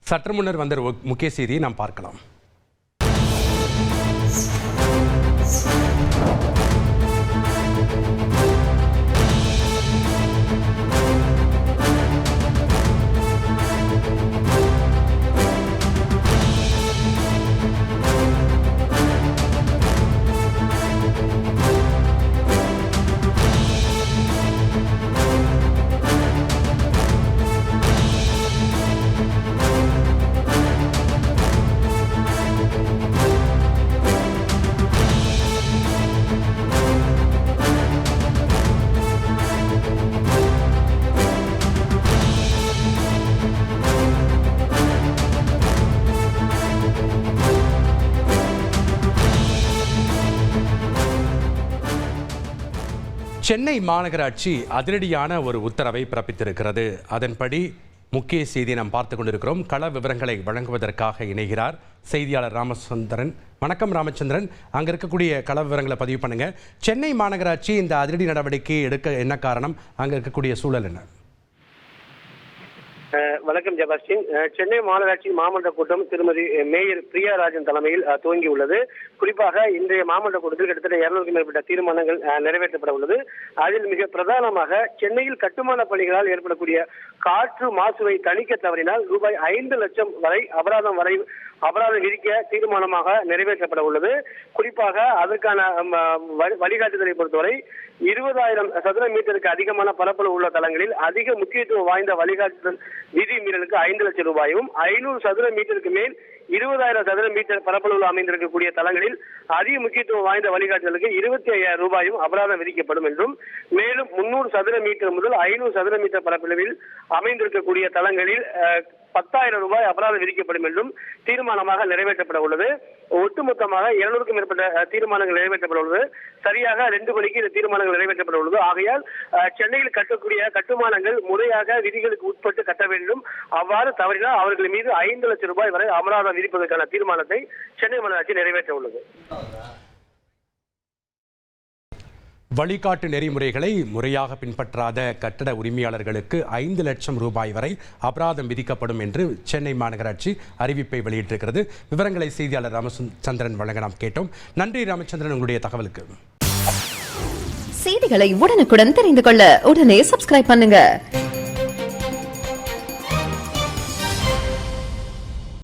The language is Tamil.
சற்று முன்னர் வந்த முக்கிய செய்தியை நாம் பார்க்கலாம். சென்னை மாநகராட்சி அதிரடியான ஒரு உத்தரவை பிறப்பித்திருக்கிறது. அதன்படி முக்கிய செய்தியை நாம் பார்த்து கொண்டிருக்கிறோம். கள விவரங்களை வழங்குவதற்காக இணைகிறார் செய்தியாளர் ராமச்சந்திரன். வணக்கம் ராமச்சந்திரன், அங்கே இருக்கக்கூடிய கள விவரங்களை பதிவு பண்ணுங்க. சென்னை மாநகராட்சி இந்த அதிரடி நடவடிக்கை எடுக்க என்ன காரணம்? அங்கே இருக்கக்கூடிய சூழல் என்ன? வணக்கம் ஜபாஸ்டின். சென்னை மாநகராட்சி மாமன்ற கூட்டம் திருமதி மேயர் பிரியாராஜன் தலைமையில் துவங்கியுள்ளது. குறிப்பாக இன்றைய மாமன்ற கூட்டத்தில் கிட்டத்தட்ட 200க்கும் மேற்பட்ட தீர்மானங்கள் நிறைவேற்றப்பட உள்ளது. அதில் மிக பிரதானமாக சென்னையில் கட்டுமான பணிகளால் ஏற்படக்கூடிய காற்று மாசுவை தணிக்க தவறினால் ரூபாய் 5 லட்சம் வரை அபராதம் விதிக்க தீர்மானமாக நிறைவேற்றப்பட உள்ளது. குறிப்பாக அதற்கான வழிகாட்டுதலை பொறுத்தவரை 20,000 சதுர மீட்டருக்கு அதிகமான பரப்பளவு உள்ள தளங்களில் அதிக முக்கியத்துவம் வாய்ந்த வழிகாட்டுதல் விதி மீறலுக்கு 5 லட்சம் ரூபாயும், 500 சதுர மீட்டருக்கு மேல் 20,000 சதுர மீட்டர் பரப்பளவில் அமைந்திருக்கக்கூடிய தளங்களில் அதிக முக்கியத்துவம் வாய்ந்த வழிகாட்டுதலுக்கு 25,000 ரூபாயும் அபராதம் விதிக்கப்படும் என்றும், மேலும் 300 சதுர மீட்டர் முதல் 500 சதுர மீட்டர் பரப்பளவில் அமைந்திருக்கக்கூடிய தளங்களில் 10,000 ரூபாய் அபராதம் விதிக்கப்படும் என்றும் தீர்மானமாக நிறைவேற்றப்பட உள்ளது. ஒட்டுமொத்தமாக 200க்கும் மேற்பட்ட தீர்மானங்கள் நிறைவேற்றப்பட உள்ளது. சரியாக 2 மணிக்கு இந்த தீர்மானங்கள் நிறைவேற்றப்பட உள்ளது. ஆகையால் சென்னையில் கட்டக்கூடிய கட்டுமானங்கள் முறையாக விதிகளுக்கு உட்பட்டு கட்ட வேண்டும். அவ்வாறு தவறினால் அவர்கள் மீது 5 லட்சம் ரூபாய் வரை அபராதம் விதிப்பதற்கான தீர்மானத்தை சென்னை மாநகராட்சி நிறைவேற்ற உள்ளது. வழிகாட்டு நெறிமுறைகளை முறையாக பின்பற்றாத கட்டட உரிமையாளர்களுக்கு 5 லட்சம் ரூபாய் வரை அபராதம் விதிக்கப்படும் என்று சென்னை மாநகராட்சி அறிவிப்பை வெளியிட்டிருக்கிறது. விவரங்களை செய்தியாளர் ராமச்சந்திரன் வழங்க நாம் கேட்டோம். நன்றி ராமச்சந்திரன், உங்களுடைய தகவலுக்கு. செய்திகளை உடனுக்குடன் தெரிந்து கொள்ள உடனே சப்ஸ்கிரைப் பண்ணுங்க.